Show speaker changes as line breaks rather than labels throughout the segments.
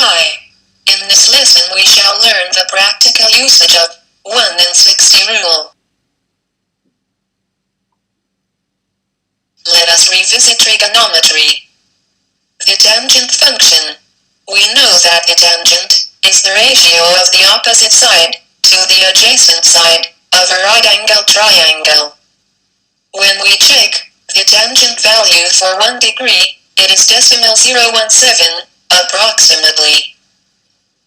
Hi. In this lesson we shall learn the practical usage of 1 in 60 rule. Let us revisit trigonometry. The tangent function. We know that the tangent is the ratio of the opposite side to the adjacent side of a right-angled triangle. When we check the tangent value for 1 degree, it is decimal 0.17, approximately.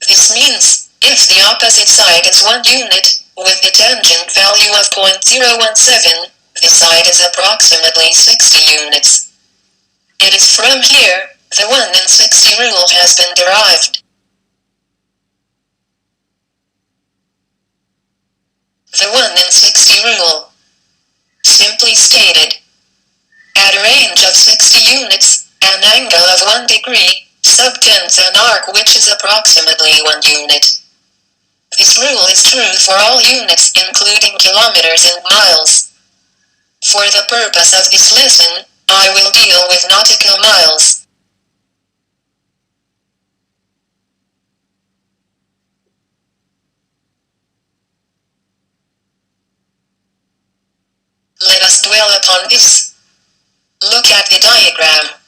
This means, if the opposite side is 1 unit, with the tangent value of 0.017, the side is approximately 60 units. It is from here, the 1 in 60 rule has been derived. The 1 in 60 rule. Simply stated. At a range of 60 units, an angle of 1 degree subtends an arc which is approximately 1 unit. This rule is true for all units including kilometers and miles. For the purpose of this lesson, I will deal with nautical miles. Let us dwell upon this. Look at the diagram.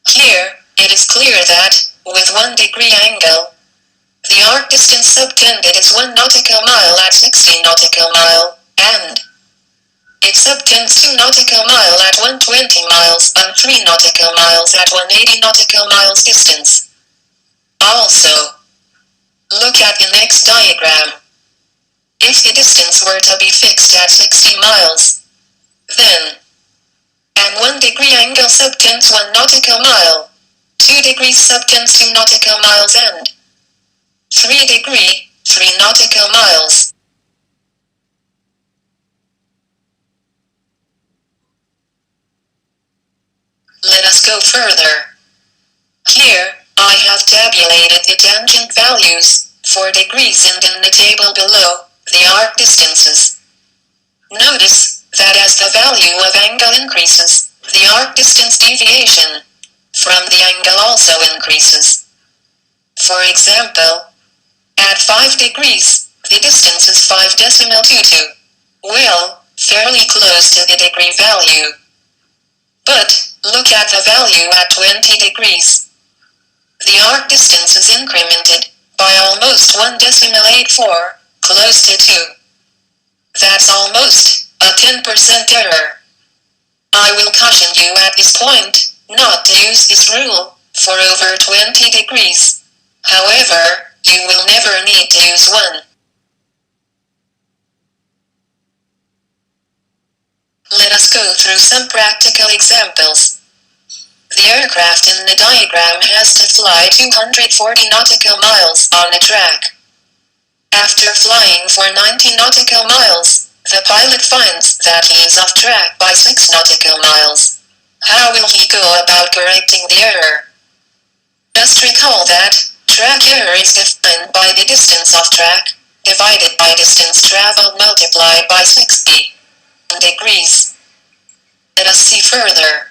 Here, it is clear that, with 1 degree angle, the arc distance subtended is 1 nautical mile at 60 nautical mile, and it subtends 2 nautical mile at 120 miles and 3 nautical miles at 180 nautical miles distance. Also, look at the next diagram. If the distance were to be fixed at 60 miles, then an 1 degree angle subtends 1 nautical mile, 2 degrees subtends 2 nautical miles and 3 degree, 3 nautical miles. Let us go further. Here, I have tabulated the tangent values for degrees and in the table below, the arc distances. Notice that as the value of angle increases, the arc distance deviation from the angle also increases. For example, at 5 degrees, the distance is 5.22. Well, fairly close to the degree value. But, look at the value at 20 degrees. The arc distance is incremented by almost 1.84, close to 2. That's almost a 10% error. I will caution you at this point not to use this rule for over 20 degrees. However, you will never need to use one. Let us go through some practical examples. The aircraft in the diagram has to fly 240 nautical miles on a track. After flying for 90 nautical miles, the pilot finds that he is off track by 6 nautical miles. How will he go about correcting the error? Just recall that track error is defined by the distance off track, divided by distance traveled multiplied by 60 degrees. Let us see further.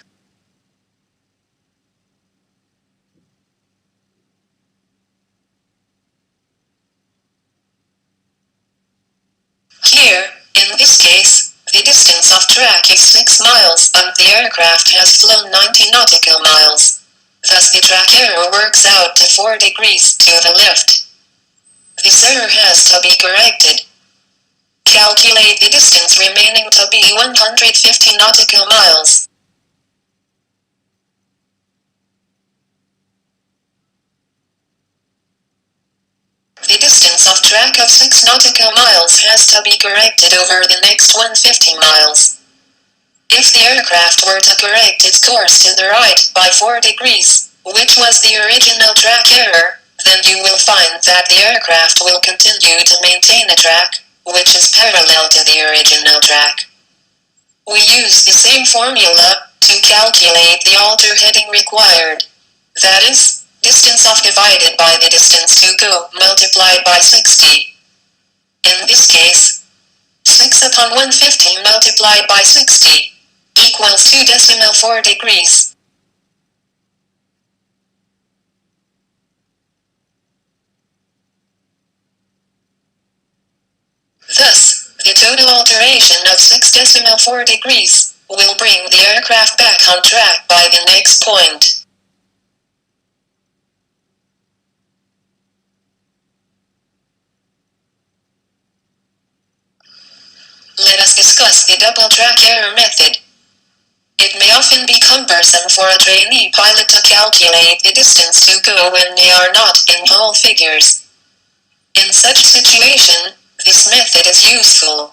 Here, in this case, the distance off track is 6 miles and the aircraft has flown 90 nautical miles. Thus the track error works out to 4 degrees to the left. This error has to be corrected. Calculate the distance remaining to be 150 nautical miles. The distance off track of 6 nautical miles has to be corrected over the next 150 miles. If the aircraft were to correct its course to the right by 4 degrees, which was the original track error, then you will find that the aircraft will continue to maintain a track, which is parallel to the original track. We use the same formula to calculate the alter heading required. That is, distance off divided by the distance to go multiplied by 60. In this case, 6 upon 150 multiplied by 60 equals 2.4 degrees. total alteration of 6.4 degrees will bring the aircraft back on track by the next point. Let us discuss the double track error method. It may often be cumbersome for a trainee pilot to calculate the distance to go when they are not in whole figures. In such situation, this method is useful.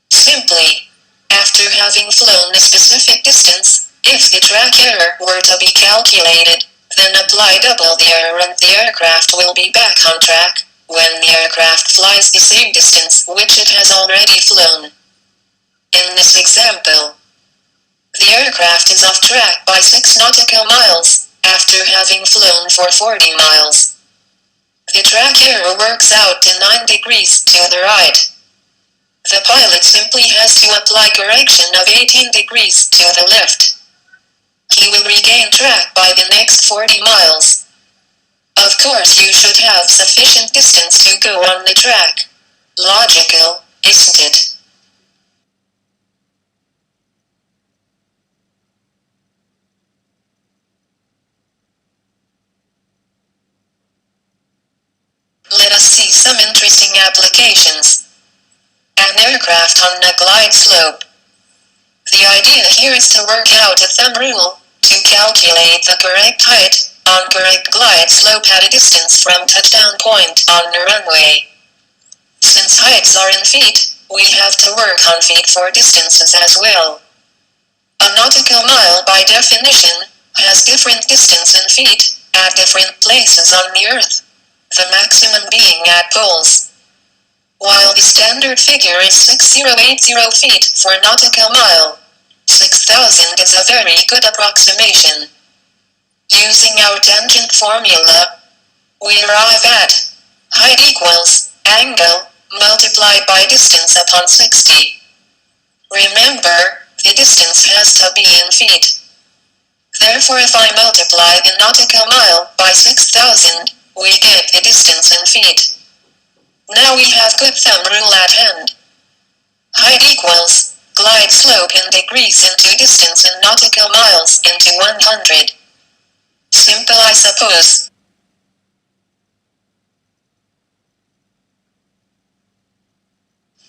Simply, after having flown a specific distance, if the track error were to be calculated, then apply double the error and the aircraft will be back on track when the aircraft flies the same distance which it has already flown. In this example, the aircraft is off track by 6 nautical miles, after having flown for 40 miles. The track error works out to 9 degrees to the right. The pilot simply has to apply correction of 18 degrees to the left. He will regain track by the next 40 miles. Of course you should have sufficient distance to go on the track. Logical, isn't it? Let us see some interesting applications. An aircraft on a glide slope. The idea here is to work out a thumb rule to calculate the correct height on correct glide slope at a distance from touchdown point on the runway. Since heights are in feet, we have to work on feet for distances as well. A nautical mile by definition has different distance in feet at different places on the Earth, the maximum being at poles. While the standard figure is 6080 feet for nautical mile, 6000 is a very good approximation. Using our tangent formula, we arrive at height equals angle multiplied by distance upon 60. Remember, the distance has to be in feet. Therefore, if I multiply the nautical mile by 6000, we get the distance in feet. Now we have good thumb rule at hand. Height equals glide slope in degrees into distance in nautical miles into 100. Simple, I suppose.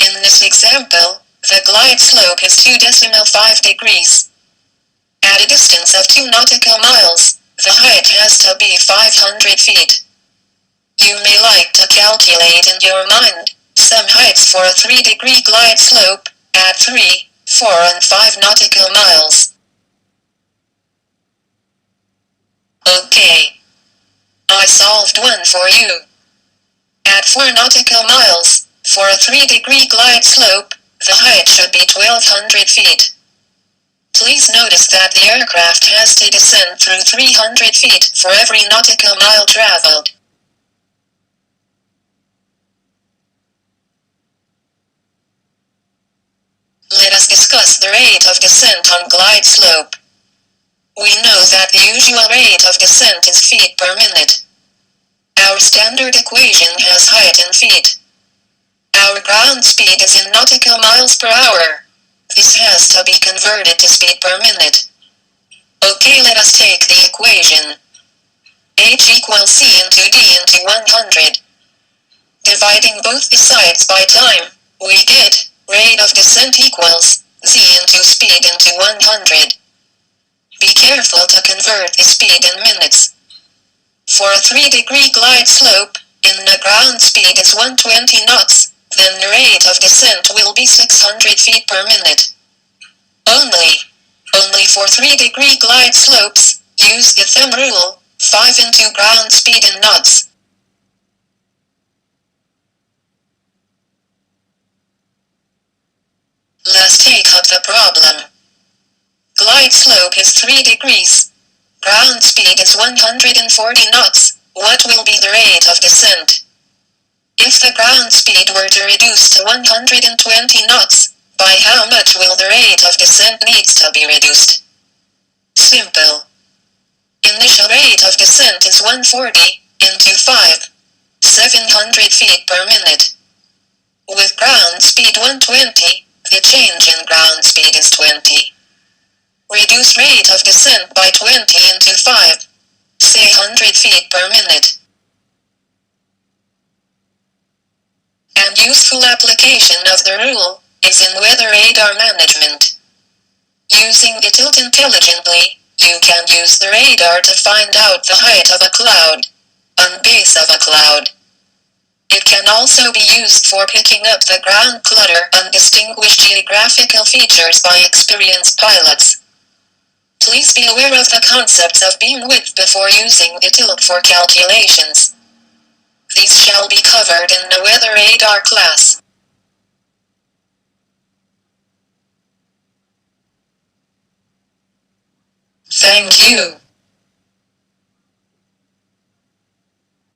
In this example, the glide slope is 2.5 degrees. At a distance of 2 nautical miles, the height has to be 500 feet. You may like to calculate in your mind some heights for a 3-degree glide slope at 3, 4 and 5 nautical miles. Okay. I solved one for you. At 4 nautical miles, for a 3-degree glide slope, the height should be 1200 feet. Please notice that the aircraft has to descend through 300 feet for every nautical mile traveled. Let us discuss the rate of descent on glide slope. We know that the usual rate of descent is feet per minute. Our standard equation has height in feet. Our ground speed is in nautical miles per hour. This has to be converted to speed per minute. Okay, let us take the equation. H equals c into d into 100. Dividing both the sides by time, we get rate of descent equals z into speed into 100. Be careful to convert the speed in minutes. For a 3-degree glide slope, in the ground speed is 120 knots, then the rate of descent will be 600 feet per minute. Only for 3-degree glide slopes, use the thumb rule, 5 into ground speed in knots. Let's take up the problem. Glide slope is 3 degrees. Ground speed is 140 knots. What will be the rate of descent? If the ground speed were to reduce to 120 knots, by how much will the rate of descent needs to be reduced? Simple. Initial rate of descent is 140 into 5. 700 feet per minute. With ground speed 120, the change in ground speed is 20. Reduce rate of descent by 20 into 5. Say 100 feet per minute. An useful application of the rule is in weather radar management. Using the tilt intelligently, you can use the radar to find out the height of a cloud, on base of a cloud. It can also be used for picking up the ground clutter and distinguish geographical features by experienced pilots. Please be aware of the concepts of beam width before using the tilt for calculations. These shall be covered in the weather radar class. Thank you.